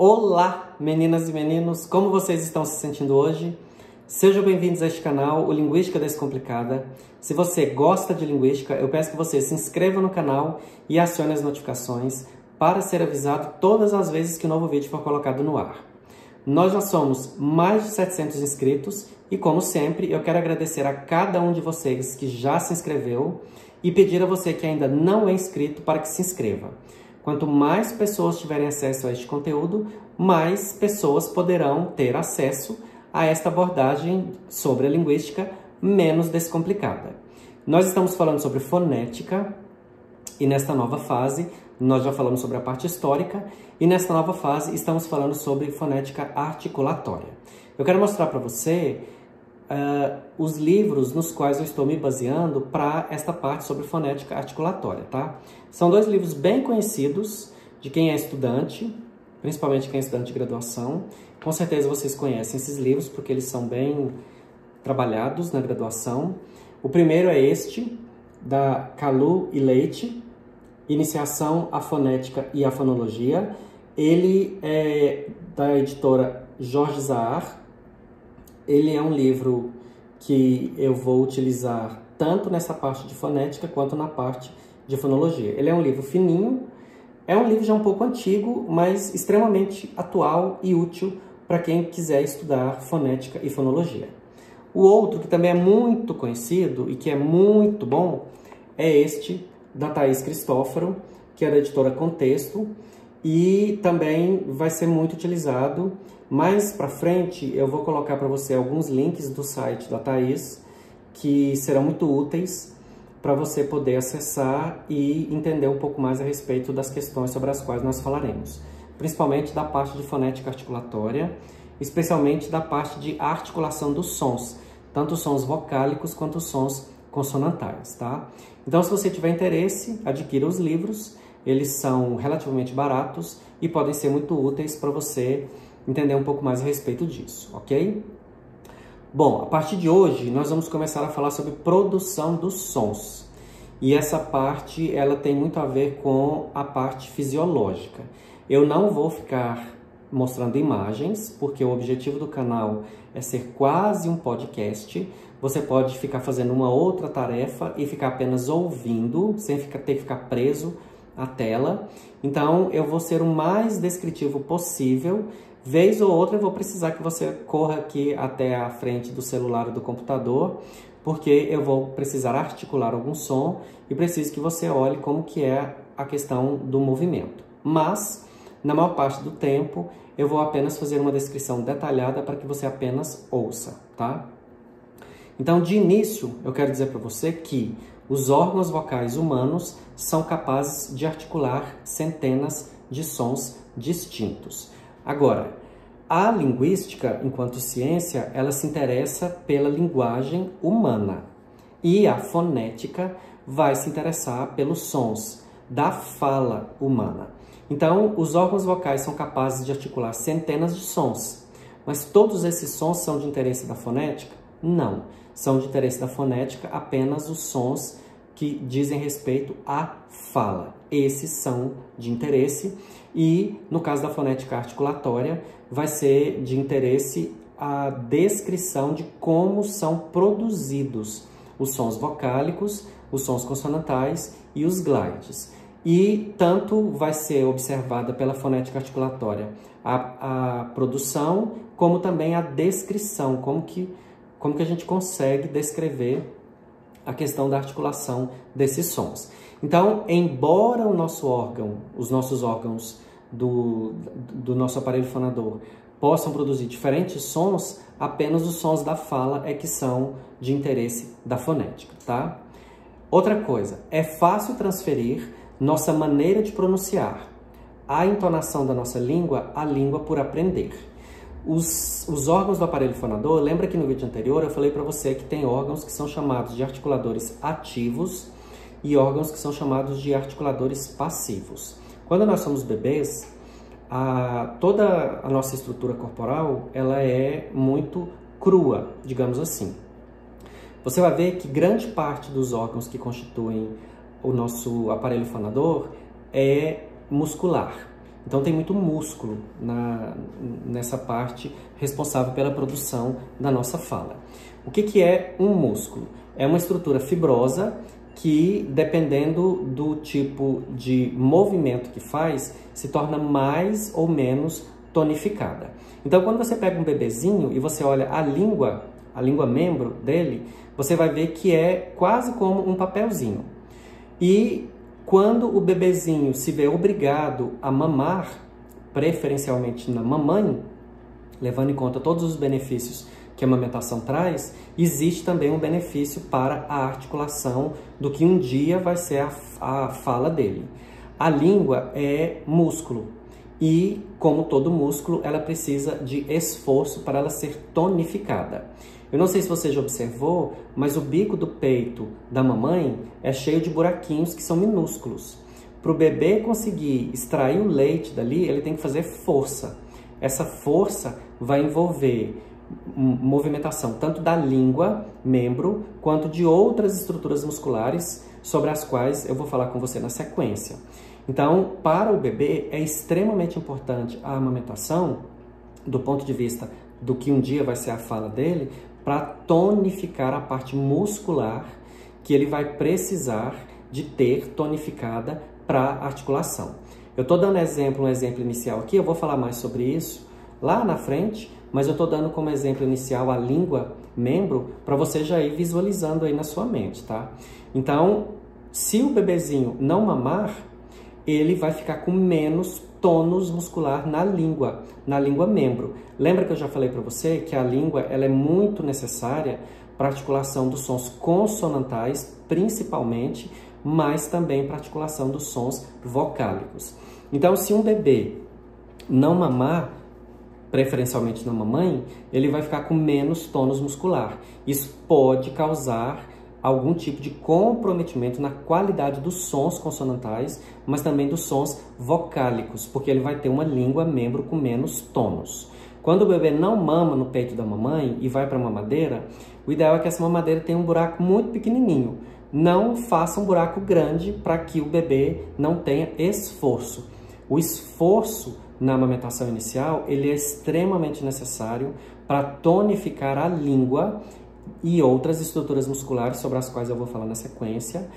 Olá, meninas e meninos! Como vocês estão se sentindo hoje? Sejam bem-vindos a este canal, o Linguística Descomplicada. Se você gosta de linguística, eu peço que você se inscreva no canal e acione as notificações para ser avisado todas as vezes que um novo vídeo for colocado no ar. Nós já somos mais de 700 inscritos e, como sempre, eu quero agradecer a cada um de vocês que já se inscreveu e pedir a você que ainda não é inscrito para que se inscreva. Quanto mais pessoas tiverem acesso a este conteúdo, mais pessoas poderão ter acesso a esta abordagem sobre a linguística menos descomplicada. Nós estamos falando sobre fonética e nesta nova fase nós já falamos sobre a parte histórica e nesta nova fase estamos falando sobre fonética articulatória. Eu quero mostrar para você os livros nos quais eu estou me baseando para esta parte sobre fonética articulatória, tá? São dois livros bem conhecidos de quem é estudante, principalmente quem é estudante de graduação. Com certeza vocês conhecem esses livros porque eles são bem trabalhados na graduação. O primeiro é este, da Kalu e Leite, Iniciação à Fonética e à Fonologia. Ele é da editora Jorge Zahar. Ele é um livro que eu vou utilizar tanto nessa parte de fonética quanto na parte de fonologia. Ele é um livro fininho, é um livro já um pouco antigo, mas extremamente atual e útil para quem quiser estudar fonética e fonologia. O outro, que também é muito conhecido e que é muito bom, é este da Thaís Cristófaro, que é da editora Contexto, e também vai ser muito utilizado. Mais para frente eu vou colocar para você alguns links do site da Thaís que serão muito úteis para você poder acessar e entender um pouco mais a respeito das questões sobre as quais nós falaremos, principalmente da parte de fonética articulatória, especialmente da parte de articulação dos sons, tanto os sons vocálicos quanto os sons consonantais, tá? Então, se você tiver interesse, adquira os livros, eles são relativamente baratos e podem ser muito úteis para você entender um pouco mais a respeito disso, ok? Bom, a partir de hoje nós vamos começar a falar sobre produção dos sons. E essa parte, ela tem muito a ver com a parte fisiológica. Eu não vou ficar mostrando imagens, porque o objetivo do canal é ser quase um podcast. Você pode ficar fazendo uma outra tarefa e ficar apenas ouvindo, sem ter que ficar preso à tela. Então, eu vou ser o mais descritivo possível. Vez ou outra eu vou precisar que você corra aqui até a frente do celular ou do computador, porque eu vou precisar articular algum som e preciso que você olhe como que é a questão do movimento. Mas, na maior parte do tempo, eu vou apenas fazer uma descrição detalhada para que você apenas ouça, tá? Então, de início, eu quero dizer para você que os órgãos vocais humanos são capazes de articular centenas de sons distintos. Agora, a linguística, enquanto ciência, ela se interessa pela linguagem humana e a fonética vai se interessar pelos sons da fala humana. Então, os órgãos vocais são capazes de articular centenas de sons, mas todos esses sons são de interesse da fonética? Não, são de interesse da fonética apenas os sons que dizem respeito à fala. Esses são de interesse e, no caso da fonética articulatória, vai ser de interesse a descrição de como são produzidos os sons vocálicos, os sons consonantais e os glides. E tanto vai ser observada pela fonética articulatória a produção, como também a descrição, como que a gente consegue descrever a questão da articulação desses sons. Então, embora o nosso órgão, os nossos órgãos do nosso aparelho fonador possam produzir diferentes sons, apenas os sons da fala é que são de interesse da fonética, tá? Outra coisa, é fácil transferir nossa maneira de pronunciar, a entonação da nossa língua, a língua por aprender. Os órgãos do aparelho fonador, lembra que no vídeo anterior eu falei para você que tem órgãos que são chamados de articuladores ativos e órgãos que são chamados de articuladores passivos. Quando nós somos bebês, toda a nossa estrutura corporal ela é muito crua, digamos assim. Você vai ver que grande parte dos órgãos que constituem o nosso aparelho fonador é muscular. Então tem muito músculo nessa parte responsável pela produção da nossa fala. O que é um músculo? É uma estrutura fibrosa que, dependendo do tipo de movimento que faz, se torna mais ou menos tonificada. Então, quando você pega um bebezinho e você olha a língua membro dele, você vai ver que é quase como um papelzinho. E quando o bebezinho se vê obrigado a mamar, preferencialmente na mamãe, levando em conta todos os benefícios que a amamentação traz, existe também um benefício para a articulação do que um dia vai ser a fala dele. A língua é músculo e, como todo músculo, ela precisa de esforço para ela ser tonificada. Eu não sei se você já observou, mas o bico do peito da mamãe é cheio de buraquinhos que são minúsculos. Para o bebê conseguir extrair o leite dali, ele tem que fazer força. Essa força vai envolver movimentação tanto da língua, membro, quanto de outras estruturas musculares sobre as quais eu vou falar com você na sequência. Então, para o bebê é extremamente importante a amamentação, do ponto de vista do que um dia vai ser a fala dele, para tonificar a parte muscular que ele vai precisar de ter tonificada para a articulação. Eu estou dando um exemplo inicial aqui, eu vou falar mais sobre isso lá na frente, mas eu estou dando como exemplo inicial a língua membro para você já ir visualizando aí na sua mente, tá? Então, se o bebezinho não mamar, ele vai ficar com menos tônus muscular na língua membro. Lembra que eu já falei para você que a língua ela é muito necessária para a articulação dos sons consonantais, principalmente, mas também para a articulação dos sons vocálicos. Então, se um bebê não mamar, preferencialmente na mamãe, ele vai ficar com menos tônus muscular. Isso pode causar algum tipo de comprometimento na qualidade dos sons consonantais, mas também dos sons vocálicos, porque ele vai ter uma língua membro com menos tônus. Quando o bebê não mama no peito da mamãe e vai para a mamadeira, o ideal é que essa mamadeira tenha um buraco muito pequenininho. Não faça um buraco grande para que o bebê não tenha esforço. O esforço na amamentação inicial, ele é extremamente necessário para tonificar a língua e outras estruturas musculares sobre as quais eu vou falar na sequência,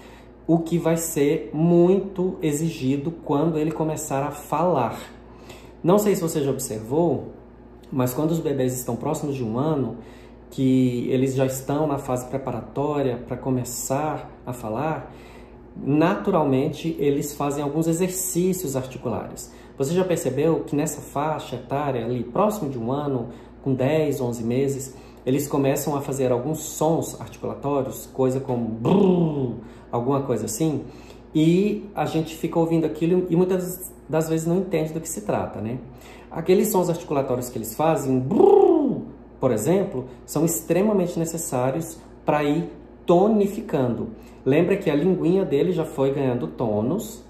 o que vai ser muito exigido quando ele começar a falar. Não sei se você já observou, mas quando os bebês estão próximos de 1 ano, que eles já estão na fase preparatória para começar a falar, naturalmente eles fazem alguns exercícios articulares. Você já percebeu que nessa faixa etária, ali próximo de 1 ano, com 10, 11 meses, eles começam a fazer alguns sons articulatórios, coisa como brrr, alguma coisa assim, e a gente fica ouvindo aquilo e muitas das vezes não entende do que se trata, né? Aqueles sons articulatórios que eles fazem, brrr, por exemplo, são extremamente necessários para ir tonificando. Lembra que a linguinha dele já foi ganhando tônus,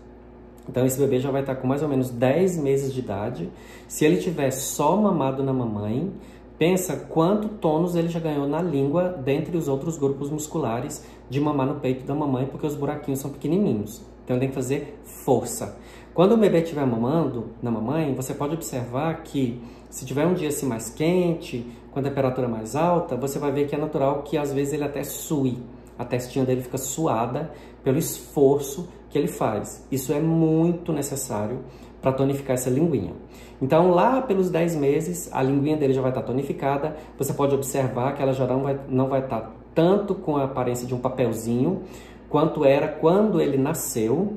então esse bebê já vai estar com mais ou menos 10 meses de idade. Se ele tiver só mamado na mamãe, pensa quanto tônus ele já ganhou na língua dentre os outros grupos musculares de mamar no peito da mamãe, porque os buraquinhos são pequenininhos. Então ele tem que fazer força. Quando o bebê estiver mamando na mamãe, você pode observar que se tiver um dia assim mais quente, com a temperatura mais alta, você vai ver que é natural que às vezes ele até sue. A testinha dele fica suada pelo esforço que ele faz. Isso é muito necessário para tonificar essa linguinha. Então, lá pelos 10 meses, a linguinha dele já vai estar tonificada. Você pode observar que ela já não vai estar tanto com a aparência de um papelzinho, quanto era quando ele nasceu.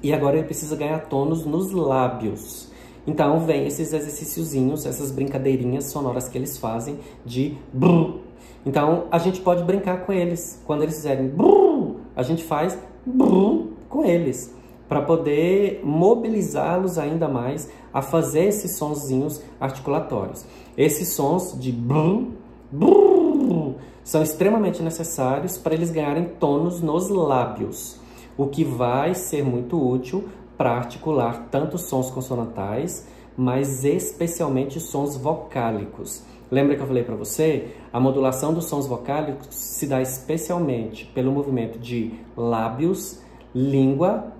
E agora ele precisa ganhar tônus nos lábios. Então, vem esses exercíciozinhos, essas brincadeirinhas sonoras que eles fazem de brrr. Então, a gente pode brincar com eles. Quando eles fizerem brrr, a gente faz brrr com eles, para poder mobilizá-los ainda mais a fazer esses sonzinhos articulatórios. Esses sons de brrr, brrr, são extremamente necessários para eles ganharem tônus nos lábios, o que vai ser muito útil para articular tanto sons consonantais, mas especialmente sons vocálicos. Lembra que eu falei para você? A modulação dos sons vocálicos se dá especialmente pelo movimento de lábios, língua,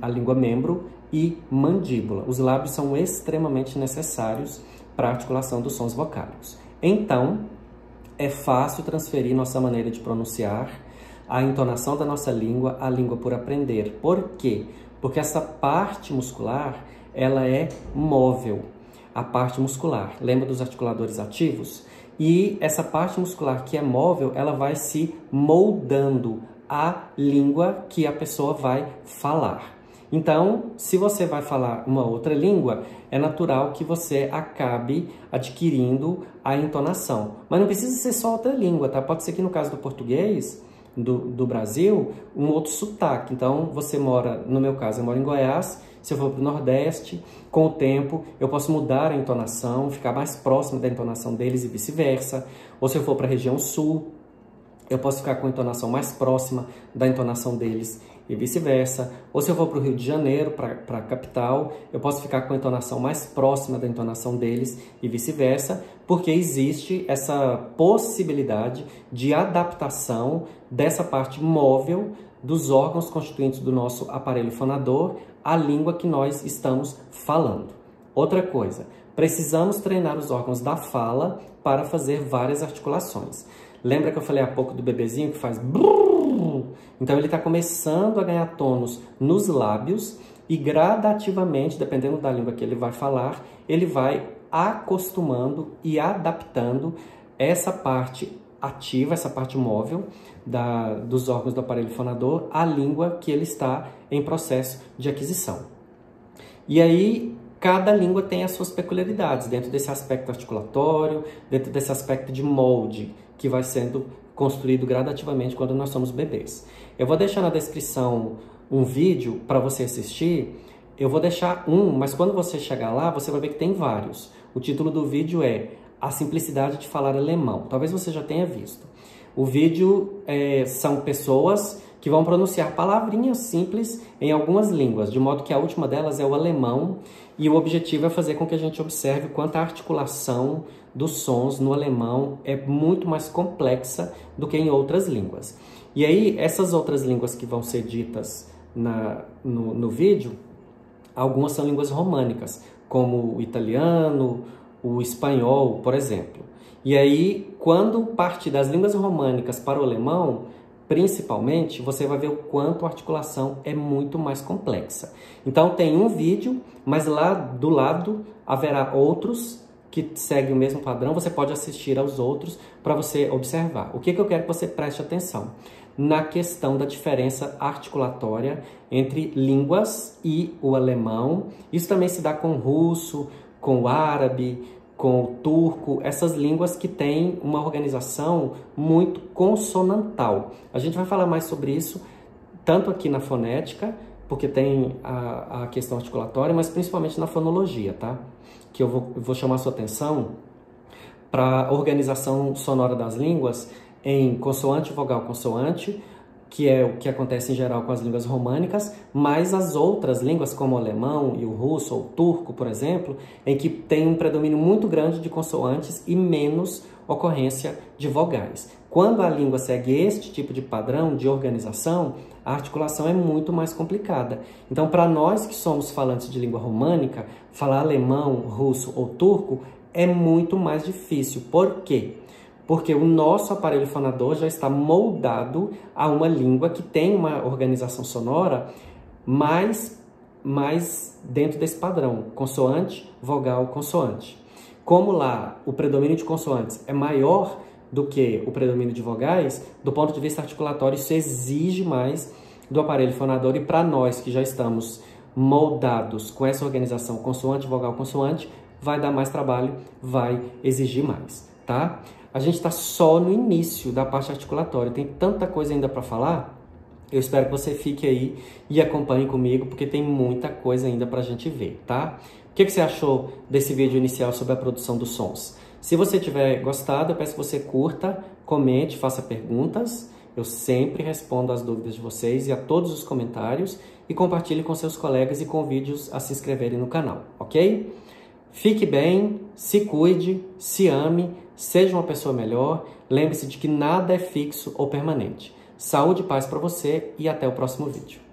a língua membro e mandíbula. Os lábios são extremamente necessários para a articulação dos sons vocálicos. Então, é fácil transferir nossa maneira de pronunciar, a entonação da nossa língua, a língua por aprender. Por quê? Porque essa parte muscular, ela é móvel. A parte muscular, lembra dos articuladores ativos? E essa parte muscular que é móvel, ela vai se moldando à língua que a pessoa vai falar. Então, se você vai falar uma outra língua, é natural que você acabe adquirindo a entonação. Mas não precisa ser só outra língua, tá? Pode ser que no caso do português, do Brasil, um outro sotaque. Então, você mora, no meu caso, eu moro em Goiás, se eu for para o Nordeste, com o tempo, eu posso mudar a entonação, ficar mais próximo da entonação deles e vice-versa. Ou se eu for para a região Sul, eu posso ficar com a entonação mais próxima da entonação deles e vice-versa. Ou se eu for para o Rio de Janeiro, para a capital, eu posso ficar com a entonação mais próxima da entonação deles e vice-versa, porque existe essa possibilidade de adaptação dessa parte móvel dos órgãos constituintes do nosso aparelho fonador à língua que nós estamos falando. Outra coisa, precisamos treinar os órgãos da fala para fazer várias articulações. Lembra que eu falei há pouco do bebezinho que faz brrr? Então ele está começando a ganhar tônus nos lábios e gradativamente, dependendo da língua que ele vai falar, ele vai acostumando e adaptando essa parte ativa, essa parte móvel dos órgãos do aparelho fonador à língua que ele está em processo de aquisição. E aí, cada língua tem as suas peculiaridades dentro desse aspecto articulatório, dentro desse aspecto de molde que vai sendo construído gradativamente quando nós somos bebês. Eu vou deixar na descrição um vídeo para você assistir. Eu vou deixar mas quando você chegar lá, você vai ver que tem vários. O título do vídeo é A Simplicidade de Falar Alemão. Talvez você já tenha visto. O vídeo são pessoas que vão pronunciar palavrinhas simples em algumas línguas, de modo que a última delas é o alemão, e o objetivo é fazer com que a gente observe o quanto a articulação dos sons no alemão é muito mais complexa do que em outras línguas. E aí, essas outras línguas que vão ser ditas no vídeo, algumas são línguas românicas, como o italiano, o espanhol, por exemplo. E aí, quando parte das línguas românicas para o alemão, principalmente, você vai ver o quanto a articulação é muito mais complexa. Então, tem um vídeo, mas lá do lado haverá outros que seguem o mesmo padrão. Você pode assistir aos outros para você observar. O que eu quero que você preste atenção? Na questão da diferença articulatória entre línguas e o alemão. Isso também se dá com o russo, com o árabe, com o turco, essas línguas que têm uma organização muito consonantal. A gente vai falar mais sobre isso, tanto aqui na fonética, porque tem a questão articulatória, mas principalmente na fonologia, tá? Que eu vou chamar a sua atenção para a organização sonora das línguas em consoante, vogal, consoante, que é o que acontece em geral com as línguas românicas, mas as outras línguas, como o alemão e o russo ou o turco, por exemplo, em que tem um predomínio muito grande de consoantes e menos ocorrência de vogais. Quando a língua segue este tipo de padrão de organização, a articulação é muito mais complicada. Então, para nós que somos falantes de língua românica, falar alemão, russo ou turco é muito mais difícil. Por quê? Porque o nosso aparelho fonador já está moldado a uma língua que tem uma organização sonora mais dentro desse padrão, consoante, vogal, consoante. Como lá o predomínio de consoantes é maior do que o predomínio de vogais, do ponto de vista articulatório, isso exige mais do aparelho fonador, e para nós que já estamos moldados com essa organização consoante, vogal, consoante, vai dar mais trabalho, vai exigir mais, tá? A gente está só no início da parte articulatória, tem tanta coisa ainda para falar. Eu espero que você fique aí e acompanhe comigo, porque tem muita coisa ainda para a gente ver, tá? O que você achou desse vídeo inicial sobre a produção dos sons? Se você tiver gostado, eu peço que você curta, comente, faça perguntas. Eu sempre respondo às dúvidas de vocês e a todos os comentários, e compartilhe com seus colegas e convide-os a se inscreverem no canal, ok? Fique bem, se cuide, se ame, seja uma pessoa melhor. Lembre-se de que nada é fixo ou permanente. Saúde e paz para você e até o próximo vídeo.